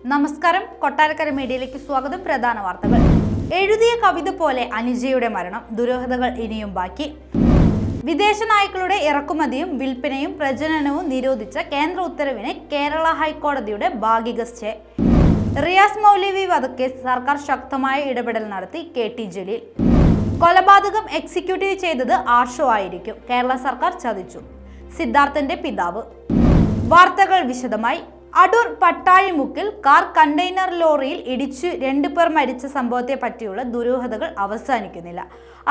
നമസ്കാരം, കൊട്ടാരക്കര മീഡിയയിലേക്ക് സ്വാഗതം. പ്രധാന വാർത്തകൾ. എഴുതിയ കവിത പോലെ അനുജയുടെ മരണം, ദുരൂഹതകൾ ഇനിയും ബാക്കി. വിദേശ നായ്ക്കളുടെ ഇറക്കുമതിയും വിൽപ്പനയും പ്രജനനവും നിരോധിച്ച കേന്ദ്ര ഉത്തരവിന് കേരള ഹൈക്കോടതിയുടെ ഭാഗിക സ്റ്റേ. റിയാസ് മൗലവി വധക്കേസ് സർക്കാർ ശക്തമായ ഇടപെടൽ നടത്തി. KT ജലീൽ. കൊലപാതകം എക്സിക്യൂട്ടീവ് ചെയ്തത് ആർഷോ ആയിരിക്കും, കേരള സർക്കാർ ചതിച്ചു. സിദ്ധാർത്ഥന്റെ പിതാവ്. വാർത്തകൾ വിശദമായി. അടൂർ പട്ടാഴിമുക്കിൽ കാർ കണ്ടെയ്നർ ലോറിയിൽ ഇടിച്ചു 2 പേർ മരിച്ച സംഭവത്തെ പറ്റിയുള്ള ദുരൂഹതകൾ അവസാനിക്കുന്നില്ല.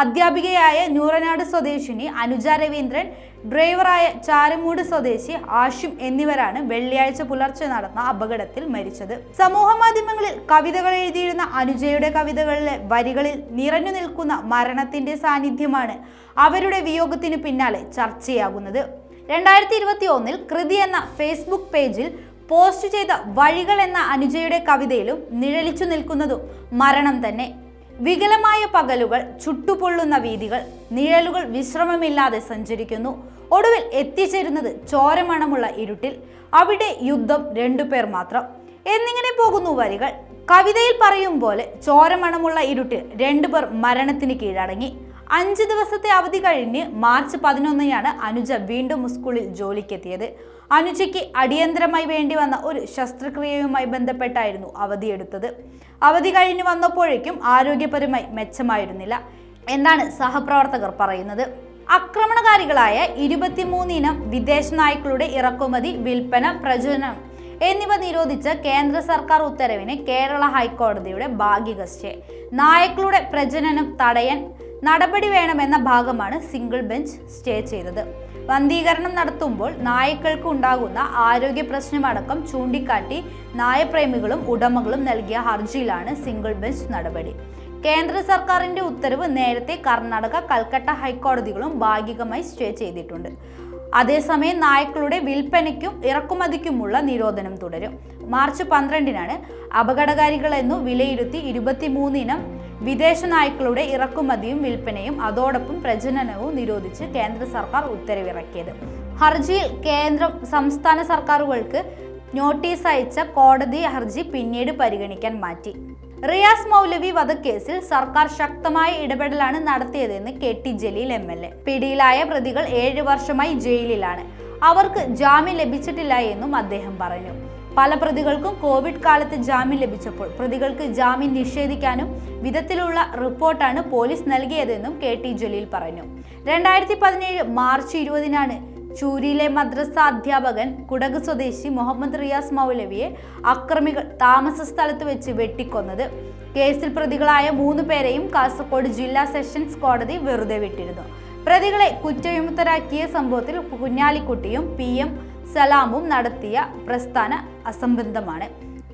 അധ്യാപികയായ നൂറനാട് സ്വദേശിനി അനുജ രവീന്ദ്രൻ, ഡ്രൈവറായ ചാരമൂട് സ്വദേശി ആഷിം എന്നിവരാണ് വെള്ളിയാഴ്ച പുലർച്ചെ നടന്ന അപകടത്തിൽ മരിച്ചത്. സമൂഹ മാധ്യമങ്ങളിൽ കവിതകൾ എഴുതിയിരുന്ന അനുജയുടെ കവിതകളിലെ വരികളിൽ നിറഞ്ഞു നിൽക്കുന്ന മരണത്തിന്റെ സാന്നിധ്യമാണ് അവരുടെ വിയോഗത്തിന് പിന്നാലെ ചർച്ചയാകുന്നത്. 2021 കൃതി എന്ന ഫേസ്ബുക്ക് പേജിൽ പോസ്റ്റ് ചെയ്ത വഴികൾ എന്ന അനുജയുടെ കവിതയിലും നിഴലിച്ചു നിൽക്കുന്നതും മരണം തന്നെ. വികലമായ പകലുകൾ, ചുട്ടുപൊള്ളുന്ന വീതികൾ, നിഴലുകൾ വിശ്രമമില്ലാതെ സഞ്ചരിക്കുന്നു. ഒടുവിൽ എത്തിച്ചേരുന്നത് ചോരമണമുള്ള ഇരുട്ടിൽ. അവിടെ യുദ്ധം, 2 പേർ മാത്രം എന്നിങ്ങനെ പോകുന്നു വരികൾ. കവിതയിൽ പറയും പോലെ ചോരമണമുള്ള ഇരുട്ടിൽ 2 പേർ മരണത്തിന് കീഴടങ്ങി. 5 ദിവസത്തെ അവധി കഴിഞ്ഞ് മാർച്ച് 11 അനുജ വീണ്ടും സ്കൂളിൽ ജോലിക്കെത്തിയത്. അനുജയ്ക്ക് അടിയന്തരമായി വേണ്ടി വന്ന ഒരു ശസ്ത്രക്രിയയുമായി ബന്ധപ്പെട്ടായിരുന്നു അവധിയെടുത്തത്. അവധി കഴിഞ്ഞ് വന്നപ്പോഴേക്കും ആരോഗ്യപരമായി മെച്ചമായിരുന്നില്ല എന്നാണ് സഹപ്രവർത്തകർ പറയുന്നത്. ആക്രമണകാരികളായ 23 ഇനം വിദേശ നായ്ക്കളുടെ ഇറക്കുമതി, വിൽപ്പന, പ്രജനനം എന്നിവ നിരോധിച്ച കേന്ദ്ര സർക്കാർ ഉത്തരവിന് കേരള ഹൈക്കോടതിയുടെ ഭാഗിക സ്റ്റേ. നായ്ക്കളുടെ പ്രജനനം തടയാൻ നടപടി വേണമെന്ന ഭാഗമാണ് സിംഗിൾ ബെഞ്ച് സ്റ്റേ ചെയ്തത്. വന്ധീകരണം നടത്തുമ്പോൾ നായ്ക്കൾക്ക് ഉണ്ടാകുന്ന ആരോഗ്യ പ്രശ്നമടക്കം ചൂണ്ടിക്കാട്ടി നായപ്രേമികളും ഉടമകളും നൽകിയ ഹർജിയിലാണ് സിംഗിൾ ബെഞ്ച് നടപടി. കേന്ദ്ര സർക്കാരിന്റെ ഉത്തരവ് നേരത്തെ കർണാടക, കൽക്കട്ട ഹൈക്കോടതികളും ഭാഗികമായി സ്റ്റേ ചെയ്തിട്ടുണ്ട്. അതേസമയം നായ്ക്കളുടെ വിൽപ്പനയ്ക്കും ഇറക്കുമതിക്കുമുള്ള നിരോധനം തുടരും. മാർച്ച് 12 അപകടകാരികളെന്നു വിലയിരുത്തി 23 ഇനം വിദേശ നായ്ക്കളുടെ ഇറക്കുമതിയും വിൽപ്പനയും അതോടൊപ്പം പ്രജനനവും നിരോധിച്ച് കേന്ദ്ര സർക്കാർ ഉത്തരവിറക്കിയത്. ഹർജിയിൽ കേന്ദ്രം സംസ്ഥാന സർക്കാരുകൾക്ക് നോട്ടീസ് അയച്ച കോടതി ഹർജി പിന്നീട് പരിഗണിക്കാൻ മാറ്റി. റിയാസ് മൗലവി വധക്കേസിൽ സർക്കാർ ശക്തമായ ഇടപെടലാണ് നടത്തിയതെന്ന് KT ജലീൽ MLA. പിടിയിലായ പ്രതികൾ 7 വർഷമായി ജയിലിലാണ്. അവർക്ക് ജാമ്യം ലഭിച്ചിട്ടില്ല എന്നും അദ്ദേഹം പറഞ്ഞു. പല പ്രതികൾക്കും കോവിഡ് കാലത്ത് ജാമ്യം ലഭിച്ചപ്പോൾ പ്രതികൾക്ക് ജാമ്യം നിഷേധിക്കാനും വിധത്തിലുള്ള റിപ്പോർട്ടാണ് പോലീസ് നൽകിയതെന്നും KT ജലീൽ പറഞ്ഞു. 2017 മാർച്ച് 20 ചൂരിയിലെ മദ്രസ അധ്യാപകൻ കുടക് സ്വദേശി മുഹമ്മദ് റിയാസ് മൗലവിയെ അക്രമികൾ താമസ സ്ഥലത്ത് വെച്ച് വെട്ടിക്കൊന്നത്. കേസിൽ പ്രതികളായ 3 പേരെയും കാസർഗോഡ് ജില്ലാ സെഷൻസ് കോടതി വെറുതെ വിട്ടിരുന്നു. പ്രതികളെ കുറ്റവിമുക്തരാക്കിയ സംഭവത്തിൽ കുഞ്ഞാലിക്കുട്ടിയും PM സലാമും നടത്തിയ പ്രസ്ഥാന അസംബന്ധമാണ്.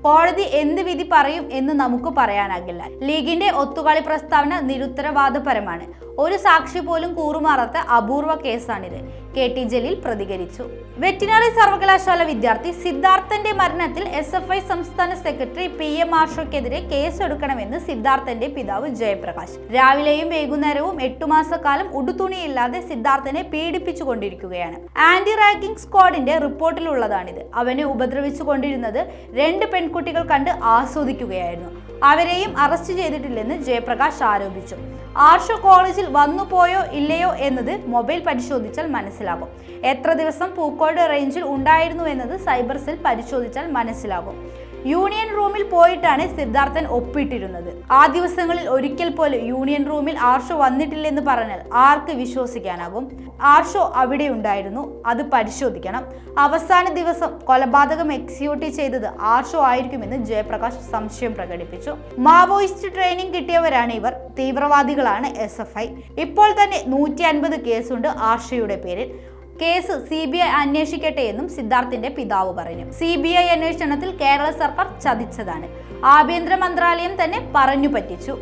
കോടതി എന്ത് വിധി പറയും എന്ന് നമുക്ക് പറയാനാകില്ല. ലീഗിന്റെ ഒത്തുകളി പ്രസ്താവന നിരുത്തരവാദപരമാണ്. ഒരു സാക്ഷി പോലും കൂറുമാറാത്ത അപൂർവ കേസാണിത്, KT ജലീൽ പ്രതികരിച്ചു. വെറ്റിനറി സർവകലാശാല വിദ്യാർത്ഥി സിദ്ധാർത്ഥന്റെ മരണത്തിൽ SFI സംസ്ഥാന സെക്രട്ടറി PM ആർഷോയ്ക്കെതിരെ കേസെടുക്കണമെന്ന് സിദ്ധാർത്ഥന്റെ പിതാവ് ജയപ്രകാശ്. രാവിലെയും വൈകുന്നേരവും 8 മാസക്കാലം ഉടുതുണിയില്ലാതെ സിദ്ധാർത്ഥനെ പീഡിപ്പിച്ചുകൊണ്ടിരിക്കുകയാണ്. Anti ragging സ്ക്വാഡിന്റെ റിപ്പോർട്ടിലുള്ളതാണിത്. അവനെ ഉപദ്രവിച്ചു കൊണ്ടിരുന്നത് 2 പെൺകുട്ടികൾ കണ്ട് ആസ്വദിക്കുകയായിരുന്നു. അവരെയും അറസ്റ്റ് ചെയ്തിട്ടില്ലെന്ന് ജയപ്രകാശ് ആരോപിച്ചു. ആർഷോ കോളേജിൽ വന്നുപോയോ ഇല്ലയോ എന്നത് മൊബൈൽ പരിശോധിച്ചാൽ മനസ്സിലാകും. എത്ര ദിവസം പൂക്കോട് റേഞ്ചിൽ ഉണ്ടായിരുന്നു എന്നത് സൈബർ സെൽ പരിശോധിച്ചാൽ മനസ്സിലാകും. യൂണിയൻ റൂമിൽ പോയിട്ടാണ് സിദ്ധാർത്ഥൻ ഒപ്പിട്ടിരുന്നത്. ആ ദിവസങ്ങളിൽ ഒരിക്കൽ പോലും യൂണിയൻ റൂമിൽ ആർഷോ വന്നിട്ടില്ലെന്ന് പറഞ്ഞാൽ ആർക്ക് വിശ്വസിക്കാനാകും? ആർഷോ അവിടെ ഉണ്ടായിരുന്നു, അത് പരിശോധിക്കണം. അവസാന ദിവസം കൊലപാതകം എക്സിക്യൂട്ട് ചെയ്തത് ആർഷോ ആയിരിക്കുമെന്ന് ജയപ്രകാശ് സംശയം പ്രകടിപ്പിച്ചു. മാവോയിസ്റ്റ് ട്രെയിനിങ് കിട്ടിയവരാണ് ഇവർ, തീവ്രവാദികളാണ് SFI. ഇപ്പോൾ തന്നെ 150 കേസുണ്ട് ആർഷോയുടെ പേരിൽ. കേസ് CBI അന്വേഷിക്കട്ടെ എന്നും സിദ്ധാർത്ഥിന്റെ പിതാവ് പറഞ്ഞു. CBI അന്വേഷണത്തിൽ കേരള സർക്കാർ ചതിച്ചതാണ്. ആഭ്യന്തര മന്ത്രാലയം തന്നെ പറഞ്ഞു പറ്റിച്ചു.